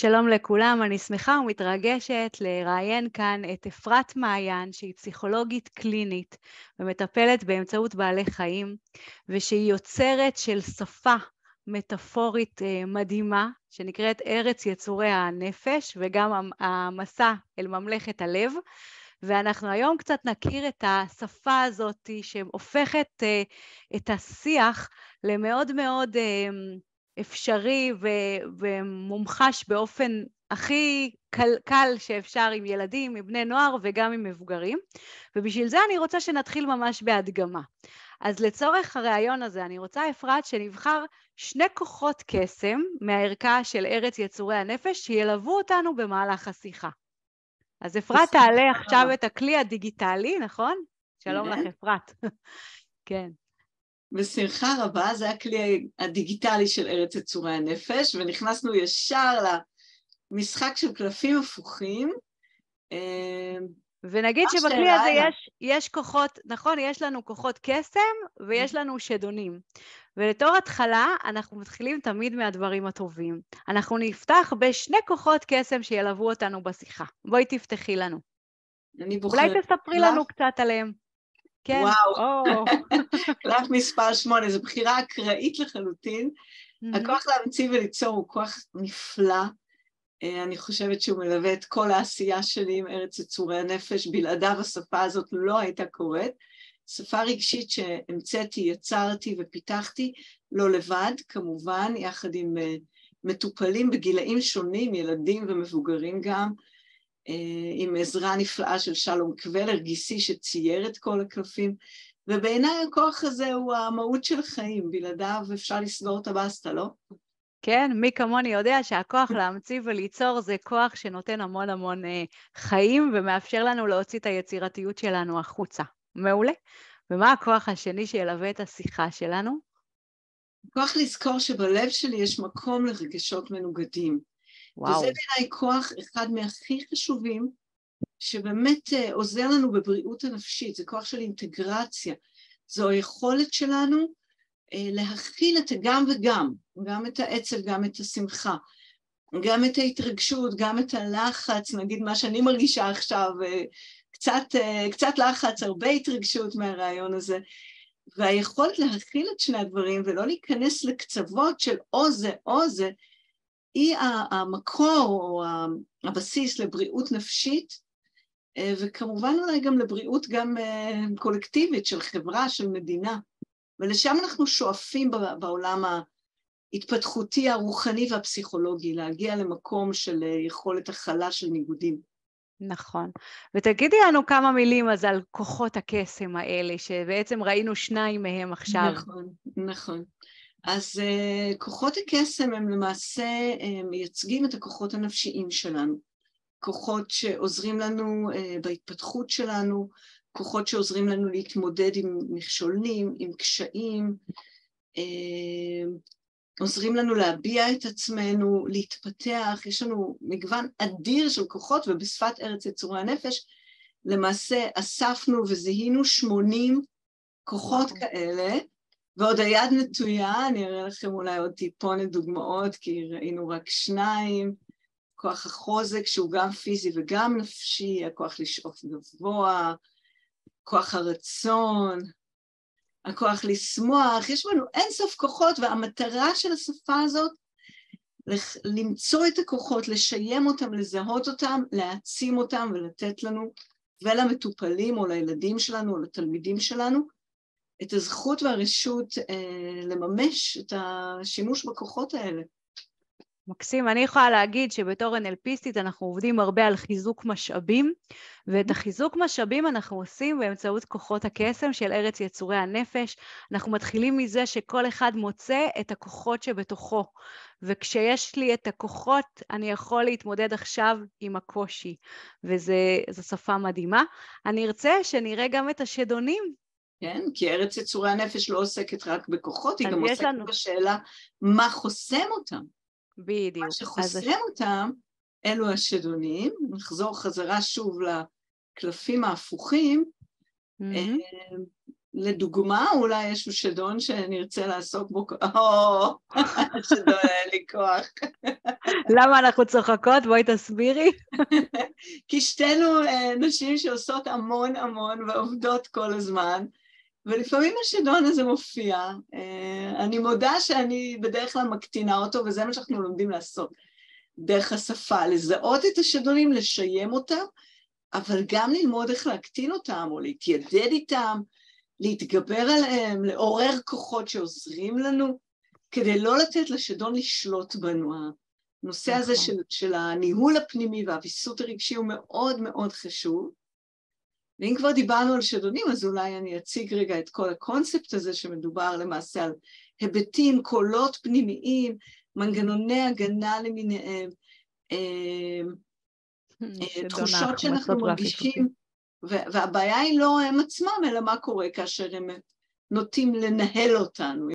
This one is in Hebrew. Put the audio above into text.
שלום לכולם, אני שמחה ומתרגשת לראיין כאן את אפרת מעיין, שהיא פסיכולוגית קלינית ומטפלת באמצעות בעלי חיים, ושהיא יוצרת של שפה מטאפורית מדהימה, שנקראת ארץ יצורי הנפש, וגם המסע אל ממלכת הלב. ואנחנו היום קצת נכיר את השפה הזאת שהופכת את השיח למאוד מאוד אפשרי ומומחש באופן הכי קל שאפשר עם ילדים, עם בני נוער וגם עם מבוגרים. ובשביל זה אני רוצה שנתחיל ממש בהדגמה. אז לצורך הרעיון הזה אני רוצה, אפרת, שנבחר 2 כוחות קסם מהערכה של ארץ יצורי הנפש שילוו אותנו במהלך השיחה. אז אפרת תעלה עכשיו את הכלי הדיגיטלי, נכון? שלום לך, אפרת. כן. בשמחה רבה, זה הכלי הדיגיטלי של ארץ יצורי הנפש, ונכנסנו ישר למשחק של קלפים הפוכים. ונגיד שבכלי הזה יש כוחות, נכון? יש לנו כוחות קסם ויש לנו שדונים. ולתור התחלה אנחנו מתחילים תמיד מהדברים הטובים. אנחנו נפתח ב2 כוחות קסם שילוו אותנו בשיחה. בואי תפתחי לנו. אולי תספרי לנו קצת עליהם. כן. וואו, קלף מספר 8, זו בחירה אקראית לחלוטין. הכוח להמציא וליצור הוא כוח נפלא. אני חושבת שהוא מלווה את כל העשייה שלי עם ארץ יצורי הנפש, בלעדיו השפה הזאת לא הייתה קורית. שפה רגשית שהמצאתי, יצרתי ופיתחתי, לא לבד, כמובן, יחד עם מטופלים בגילאים שונים, ילדים ומבוגרים גם, עם עזרה נפלאה של שלום קבלר, גיסי שצייר את כל הקלפים, ובעיניי הכוח הזה הוא המהות של החיים, בלעדיו אפשר לסגור את הבסטה, לא? כן, מי כמוני יודע שהכוח להמציא וליצור זה כוח שנותן המון המון חיים, ומאפשר לנו להוציא את היצירתיות שלנו החוצה. מעולה. ומה הכוח השני שילווה את השיחה שלנו? כוח לזכור שבלב שלי יש מקום לרגשות מנוגדים. וואו. וזה בעיניי כוח אחד מהכי חשובים, שבאמת עוזר לנו בבריאות הנפשית, זה כוח של אינטגרציה. זו היכולת שלנו להכיל את הגם וגם, גם את העצב, גם את השמחה, גם את ההתרגשות, גם את הלחץ, נגיד מה שאני מרגישה עכשיו, קצת לחץ, הרבה התרגשות מהרעיון הזה, והיכולת להכיל את שני הדברים ולא להיכנס לקצוות של או זה, היא המקור או הבסיס לבריאות נפשית, וכמובן אולי גם לבריאות גם קולקטיבית של חברה, של מדינה, ולשם אנחנו שואפים בעולם ההתפתחותי, הרוחני והפסיכולוגי, להגיע למקום של יכולת הכלה של ניגודים. נכון. ותגידי לנו כמה מילים אז על כוחות הקסם האלה, שבעצם ראינו 2 מהם עכשיו. נכון. אז כוחות הקסם הם למעשה מייצגים את הכוחות הנפשיים שלנו, כוחות שעוזרים לנו בהתפתחות שלנו, כוחות שעוזרים לנו להתמודד עם מכשולים, עם קשיים, עוזרים לנו להביע את עצמנו, להתפתח, יש לנו מגוון אדיר של כוחות, ובשפת ארץ יצורי הנפש, למעשה אספנו וזיהינו 80 כוחות כאלה, ועוד היד נטויה, אני אראה לכם אולי עוד טיפונת דוגמאות, כי ראינו רק 2, כוח החוזק שהוא גם פיזי וגם נפשי, הכוח לשאוף גבוה, כוח הרצון, הכוח לשמוח, יש לנו אין סוף כוחות, והמטרה של השפה הזאת, למצוא את הכוחות, לשיים אותם, לזהות אותם, להעצים אותם ולתת לנו, ולמטופלים או לילדים שלנו או לתלמידים שלנו, את הזכות והרשות לממש את השימוש בכוחות האלה. מקסים, אני יכולה להגיד שבתור NLPיסטית אנחנו עובדים הרבה על חיזוק משאבים, ואת החיזוק משאבים אנחנו עושים באמצעות כוחות הקסם של ארץ יצורי הנפש. אנחנו מתחילים מזה שכל אחד מוצא את הכוחות שבתוכו, וכשיש לי את הכוחות אני יכול להתמודד עכשיו עם הקושי, וזו שפה מדהימה. אני ארצה שנראה גם את השדונים. כן, כי ארץ יצורי הנפש לא עוסקת רק בכוחות, היא גם עוסקת בשאלה מה חוסם אותם. בדיוק. מה שחוסם אותם, אלו השדונים, נחזור חזרה שוב לקלפים ההפוכים, לדוגמה, אולי יש שדון שנרצה לעסוק בו, שדון, אין לי כוח. למה אנחנו צוחקות? בואי תסבירי. כי שתינו נשים שעושות המון המון ועובדות כל הזמן, ולפעמים השדון הזה מופיע. אני מודה שאני בדרך כלל מקטינה אותו, וזה מה שאנחנו לומדים לעשות. דרך השפה, לזהות את השדונים, לשיים אותם, אבל גם ללמוד איך להקטין אותם, או להתיידד איתם, להתגבר עליהם, לעורר כוחות שעוזרים לנו, כדי לא לתת לשדון לשלוט בנו. הנושא הזה של הניהול הפנימי והוויסות הרגשי הוא מאוד מאוד חשוב. ואם כבר דיברנו על שדונים, אז אולי אני אציג רגע את כל הקונספט הזה, שמדובר למעשה על היבטים, קולות פנימיים, מנגנוני הגנה למיניהם, תחושות שאנחנו מרגישים, והבעיה היא לא הם עצמם, אלא מה קורה כאשר הם נוטים לנהל אותנו.